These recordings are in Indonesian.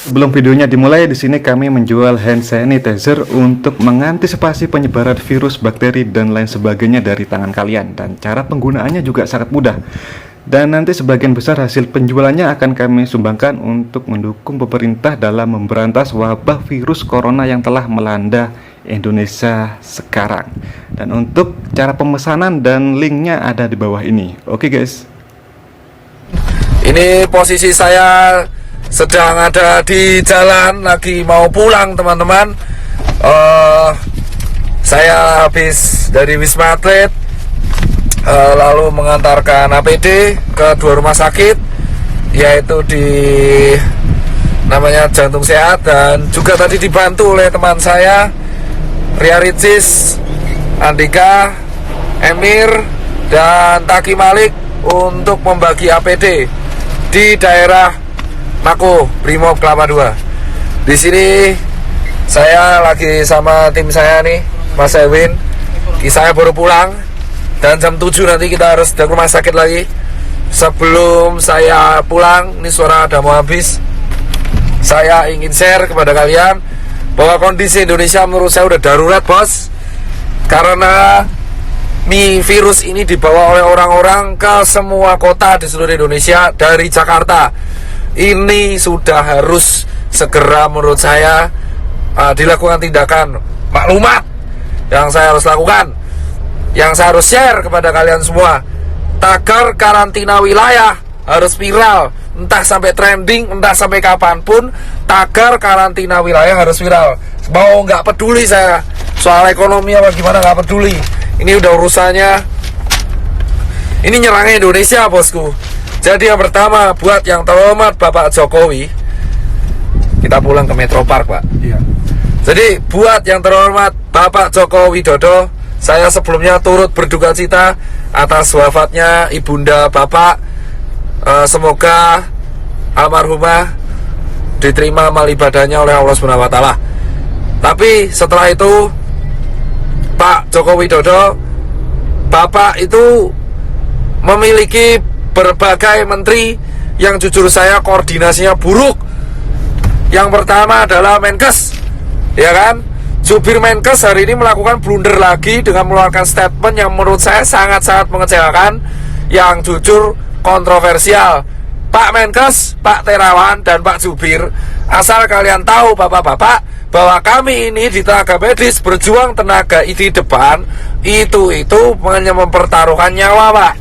Sebelum videonya dimulai, di sini kami menjual hand sanitizer untuk mengantisipasi penyebaran virus, bakteri, dan lain sebagainya dari tangan kalian. Dan cara penggunaannya juga sangat mudah. Dan nanti sebagian besar hasil penjualannya akan kami sumbangkan untuk mendukung pemerintah dalam memberantas wabah virus corona yang telah melanda Indonesia sekarang. Dan untuk cara pemesanan dan linknya ada di bawah ini. Oke guys. Ini posisi saya sedang ada di jalan, lagi mau pulang teman-teman. Saya habis dari Wisma Atlet, lalu mengantarkan APD ke 2 rumah sakit, yaitu di namanya Jantung Sehat, dan juga tadi dibantu oleh teman saya Ria Ricis, Andika, Emir, dan Taki Malik untuk membagi APD di daerah Mako, Brimob Kelapa II. Di sini saya lagi sama tim saya nih, Mas Ewin. Saya baru pulang dan jam 7 nanti kita harus ke rumah sakit lagi. Sebelum saya pulang, ini suara udah mau habis, saya ingin share kepada kalian bahwa kondisi Indonesia menurut saya udah darurat, bos. Karena virus ini dibawa oleh orang-orang ke semua kota di seluruh Indonesia dari Jakarta. Ini sudah harus segera menurut saya dilakukan tindakan maklumat yang saya harus lakukan, yang saya harus share kepada kalian semua. Tagar karantina wilayah harus viral, entah sampai trending, entah sampai kapanpun. Tagar karantina wilayah harus viral. Mau nggak peduli saya soal ekonomi apa gimana, nggak peduli. Ini udah urusannya, ini nyerangnya Indonesia, bosku. Jadi yang pertama, buat yang terhormat Bapak Jokowi, kita pulang ke Metro Park, Pak. Iya. Jadi buat yang terhormat Bapak Joko Widodo, saya sebelumnya turut berduka cita atas wafatnya ibunda Bapak. Semoga almarhumah diterima amal ibadahnya oleh Allah Subhanahu wa Ta'ala. Tapi setelah itu, Pak Joko Widodo, Bapak itu memiliki berbagai menteri yang jujur saya koordinasinya buruk. Yang pertama adalah Menkes, ya kan? Jubir Menkes hari ini melakukan blunder lagi dengan mengeluarkan statement yang menurut saya sangat-sangat mengecewakan, yang jujur kontroversial. Pak Menkes, Pak Terawan, dan Pak Jubir, asal kalian tahu bapak-bapak, bahwa kami ini di tenaga medis berjuang tenaga di depan itu hanya mempertaruhkan nyawa, Pak.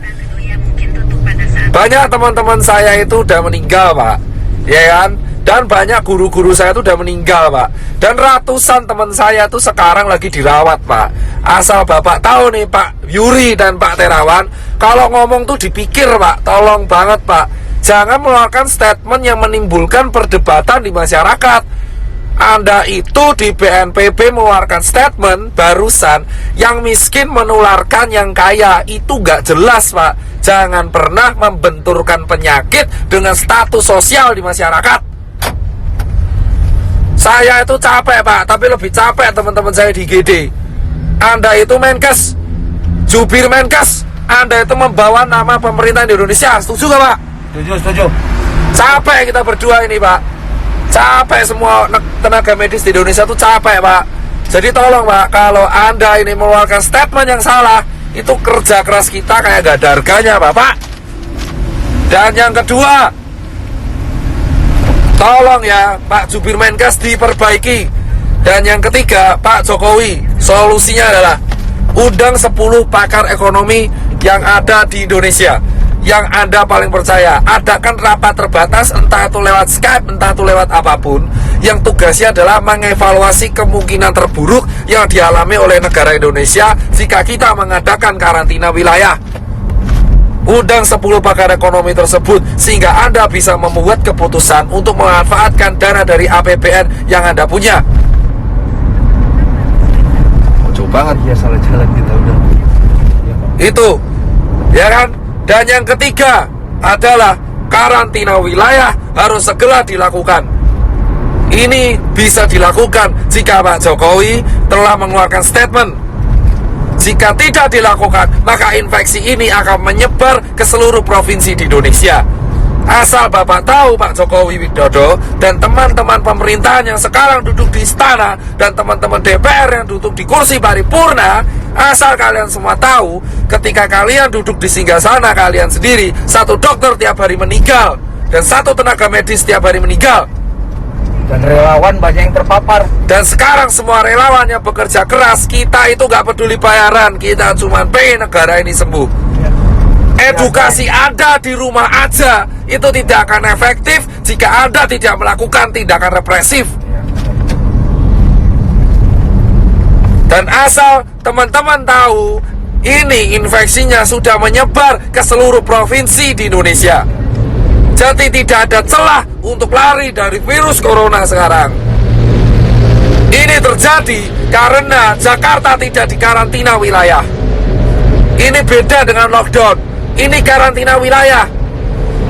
Banyak teman-teman saya itu udah meninggal, Pak, ya kan? Dan banyak guru-guru saya itu udah meninggal, Pak. Dan ratusan teman saya itu sekarang lagi dirawat, Pak. Asal bapak tahu nih, Pak Yuri dan Pak Terawan, kalau ngomong tuh dipikir, Pak. Tolong banget, Pak, jangan mengeluarkan statement yang menimbulkan perdebatan di masyarakat. Anda itu di BNPB mengeluarkan statement barusan, yang miskin menularkan yang kaya. Itu gak jelas, Pak. Jangan pernah membenturkan penyakit dengan status sosial di masyarakat. Saya itu capek, Pak, tapi lebih capek teman-teman saya di GD. Anda itu Menkes, jubir Menkes, Anda itu membawa nama pemerintah di Indonesia. Setuju gak, Pak? Setuju. Capek kita berdua ini, Pak. Capek semua tenaga medis di Indonesia tuh capek, Pak. Jadi tolong, Pak, kalau Anda ini mengeluarkan statement yang salah, itu kerja keras kita kayak gak ada harganya, Bapak. Dan yang kedua, tolong ya Pak Jubir Menkes diperbaiki. Dan yang ketiga, Pak Jokowi, solusinya adalah undang 10 pakar ekonomi yang ada di Indonesia, yang Anda paling percaya. Adakan rapat terbatas, entah itu lewat Skype, entah itu lewat apapun, yang tugasnya adalah mengevaluasi kemungkinan terburuk yang dialami oleh negara Indonesia jika kita mengadakan karantina wilayah. Undang 10 pakar ekonomi tersebut sehingga Anda bisa membuat keputusan untuk memanfaatkan dana dari APBN yang Anda punya. Lucu banget ya, salah jalan kita udah. Itu, ya kan? Dan yang ketiga adalah karantina wilayah harus segera dilakukan. Ini bisa dilakukan jika Pak Jokowi telah mengeluarkan statement. Jika tidak dilakukan, maka infeksi ini akan menyebar ke seluruh provinsi di Indonesia. Asal Bapak tahu, Pak Jokowi Widodo dan teman-teman pemerintahan yang sekarang duduk di istana dan teman-teman DPR yang duduk di kursi paripurna, asal kalian semua tahu, ketika kalian duduk di singgasana kalian sendiri, satu dokter tiap hari meninggal dan satu tenaga medis tiap hari meninggal. Dan relawan banyak yang terpapar. Dan sekarang semua relawan yang bekerja keras, kita itu gak peduli bayaran, kita cuma pengen negara ini sembuh. Edukasi Anda di rumah aja itu tidak akan efektif jika Anda tidak melakukan tindakan represif. Dan asal teman-teman tahu, ini infeksinya sudah menyebar ke seluruh provinsi di Indonesia. Jadi tidak ada celah untuk lari dari virus corona sekarang. Ini terjadi karena Jakarta tidak dikarantina wilayah. Ini beda dengan lockdown. Ini karantina wilayah.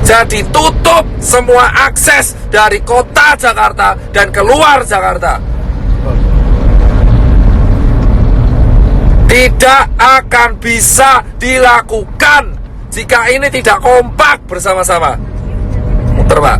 Jadi tutup semua akses dari kota Jakarta dan keluar Jakarta. Tidak akan bisa dilakukan jika ini tidak kompak bersama-sama. Muter, Pak.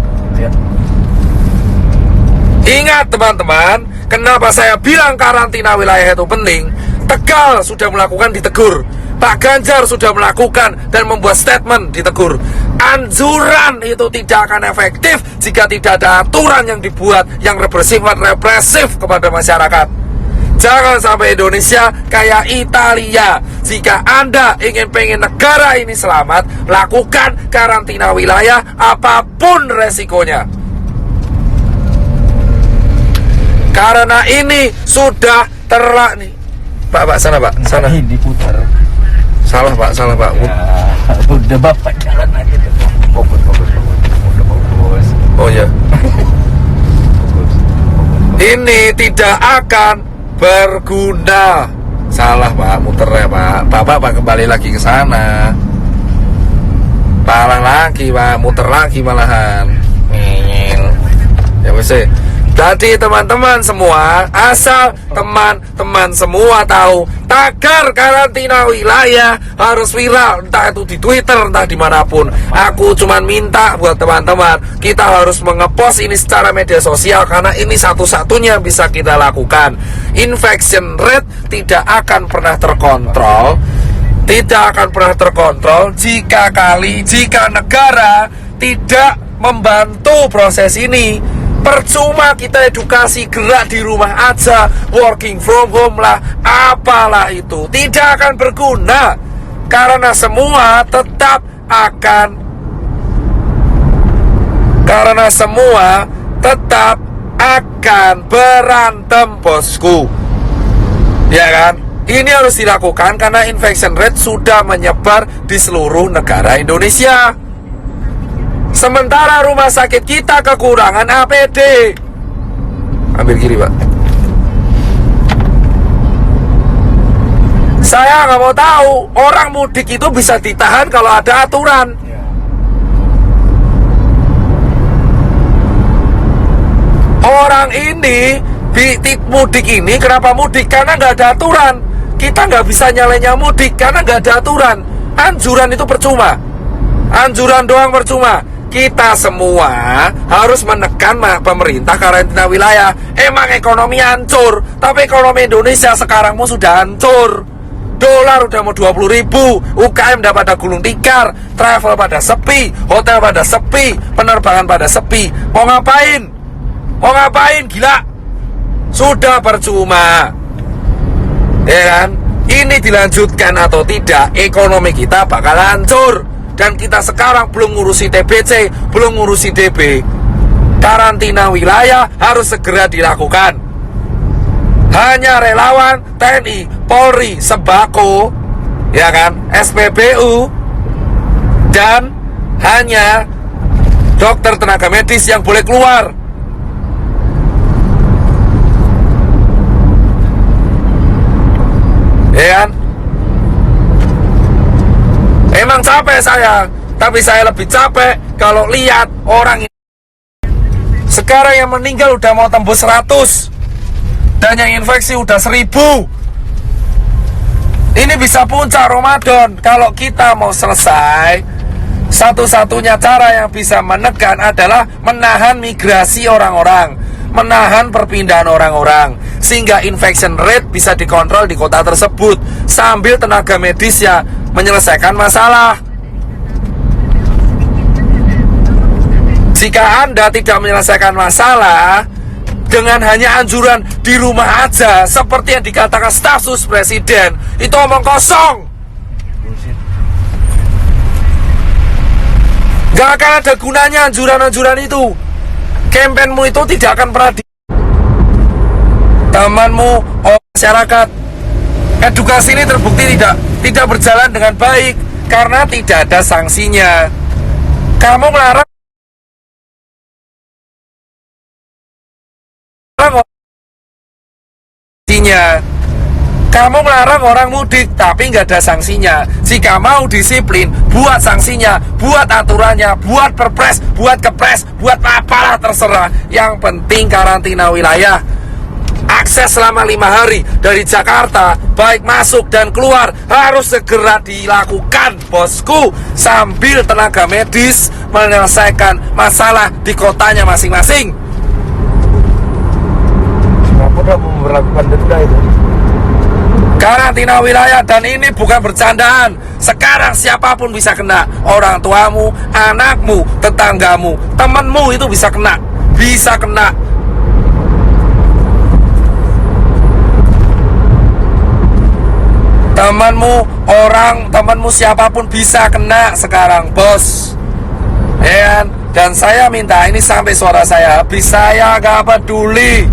Ingat teman-teman, kenapa saya bilang karantina wilayah itu penting? Tegal sudah melakukan, ditegur. Pak Ganjar sudah melakukan dan membuat statement, ditegur. Anjuran itu tidak akan efektif jika tidak ada aturan yang dibuat yang bersifat represif kepada masyarakat. Jangan sampai Indonesia kayak Italia. Jika Anda pengen negara ini selamat, lakukan karantina wilayah apapun resikonya. Karena ini sudah nih. Pak, sana Pak, sana. Ini diputar. Salah Pak. Ya, udah Bapak jalan aja tuh. Fokus. Udah fokus. Oh ya. Fokus. Ini tidak akan berguna. Salah Pak, muter ya Pak. Bapak kembali lagi ke sana. Palang lagi Pak, muter lagi malahan. Ya wes. Jadi teman-teman semua, asal teman-teman semua tahu, tagar karantina wilayah harus viral, entah itu di Twitter, entah dimanapun. Aku cuman minta buat teman-teman, kita harus mengepost ini secara media sosial, karena ini satu-satunya bisa kita lakukan. Infection rate tidak akan pernah terkontrol, jika negara tidak membantu proses ini. Percuma kita edukasi gerak di rumah aja, working from home lah, apalah itu, tidak akan berguna. Karena semua tetap akan berantem, bosku. Ya kan? Ini harus dilakukan karena infection rate sudah menyebar di seluruh negara Indonesia. Sementara rumah sakit kita kekurangan APD. Ambil kiri Pak. Saya nggak mau tahu orang mudik itu bisa ditahan kalau ada aturan. Orang ini di mudik ini kenapa mudik? Karena nggak ada aturan. Kita nggak bisa nyalanya mudik karena nggak ada aturan. Anjuran itu percuma. Anjuran doang percuma. Kita semua harus menekan pemerintah karantina wilayah. Emang ekonomi hancur, tapi ekonomi Indonesia sekarang mau sudah hancur. Dolar udah mau 20.000, UKM udah pada gulung tikar, travel pada sepi, hotel pada sepi, penerbangan pada sepi. Mau ngapain? Gila? Sudah percuma. Ya kan? Ini dilanjutkan atau tidak, ekonomi kita bakal hancur. Dan kita sekarang belum ngurusi TBC, belum ngurusi DB. Karantina wilayah harus segera dilakukan. Hanya relawan, TNI, Polri, sembako, ya kan, SPBU, dan hanya dokter tenaga medis yang boleh keluar. Ya kan? Emang capek saya, tapi saya lebih capek kalau lihat orang ini. Sekarang yang meninggal udah mau tembus 100 dan yang infeksi udah 1000. Ini bisa puncak Ramadan. Kalau kita mau selesai, Satu-satunya cara yang bisa menekan adalah menahan migrasi orang-orang, menahan perpindahan orang-orang, sehingga infection rate bisa dikontrol di kota tersebut sambil tenaga medisnya menyelesaikan masalah. Jika Anda tidak menyelesaikan masalah dengan hanya anjuran di rumah aja, seperti yang dikatakan staf sus presiden, itu omong kosong. Gak akan ada gunanya anjuran-anjuran itu. Kampanyemu itu tidak akan pernah temanmu, masyarakat. Edukasi ini terbukti tidak berjalan dengan baik karena tidak ada sanksinya. Kamu melarang Kamu melarang orang mudik, tapi nggak ada sanksinya. Jika mau disiplin, buat sanksinya, buat aturannya, buat perpres, buat kepres, buat apalah terserah. Yang penting karantina wilayah. Akses selama 5 hari dari Jakarta, baik masuk dan keluar, harus segera dilakukan, bosku. Sambil tenaga medis menyelesaikan masalah di kotanya masing-masing. Singapura mau memperlakukan denda itu. Karantina wilayah, dan ini bukan bercandaan. Sekarang siapapun bisa kena. Orang tuamu, anakmu, tetanggamu, temanmu itu bisa kena. Bisa kena. Temanmu siapapun bisa kena sekarang, bos. Ya, dan saya minta ini sampai suara saya habis, saya gak peduli.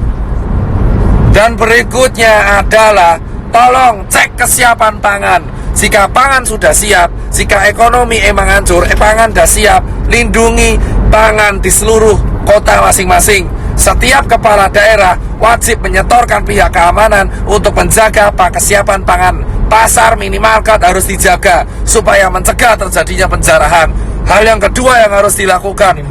Dan berikutnya adalah tolong cek kesiapan pangan. Jika pangan sudah siap, jika ekonomi emang hancur, pangan sudah siap, lindungi pangan di seluruh kota masing-masing. Setiap kepala daerah wajib menyetorkan pihak keamanan untuk menjaga kesiapan pangan. Pasar minimarket harus dijaga supaya mencegah terjadinya penjarahan. Hal yang kedua yang harus dilakukan,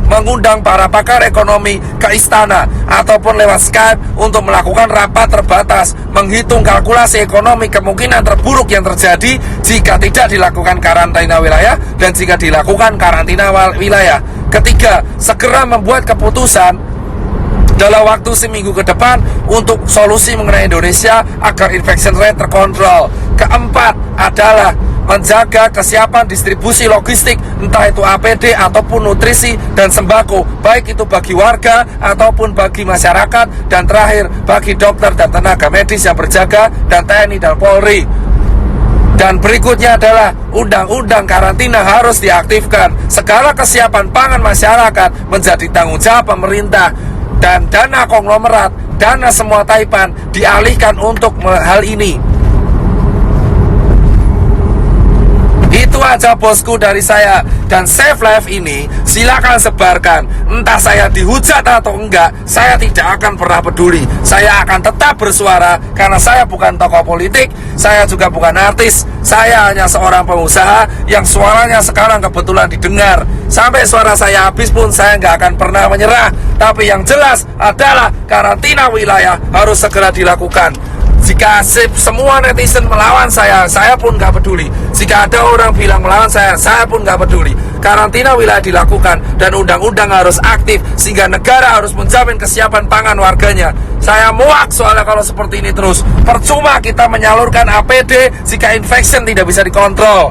mengundang para pakar ekonomi ke istana ataupun lewat Skype untuk melakukan rapat terbatas, menghitung kalkulasi ekonomi kemungkinan terburuk yang terjadi jika tidak dilakukan karantina wilayah dan jika dilakukan karantina wilayah. Ketiga, segera membuat keputusan dalam waktu seminggu ke depan untuk solusi mengenai Indonesia agar infection rate terkontrol. Keempat adalah menjaga kesiapan distribusi logistik, entah itu APD ataupun nutrisi dan sembako, baik itu bagi warga ataupun bagi masyarakat. Dan terakhir, bagi dokter dan tenaga medis yang berjaga, dan TNI dan Polri. Dan berikutnya adalah undang-undang karantina harus diaktifkan. Segala kesiapan pangan masyarakat menjadi tanggung jawab pemerintah. Dan dana konglomerat, dana semua taipan dialihkan untuk hal ini. Itu aja bosku dari saya. Dan Save Life ini silakan sebarkan. Entah saya dihujat atau enggak, saya tidak akan pernah peduli. Saya akan tetap bersuara karena saya bukan tokoh politik, saya juga bukan artis. Saya hanya seorang pengusaha yang suaranya sekarang kebetulan didengar. Sampai suara saya habis pun saya nggak akan pernah menyerah. Tapi yang jelas adalah karantina wilayah harus segera dilakukan. Jika semua netizen melawan saya pun nggak peduli. Jika ada orang bilang melawan saya pun nggak peduli. Karantina wilayah dilakukan dan undang-undang harus aktif sehingga negara harus menjamin kesiapan pangan warganya. Saya muak soalnya kalau seperti ini terus. Percuma kita menyalurkan APD jika infection tidak bisa dikontrol.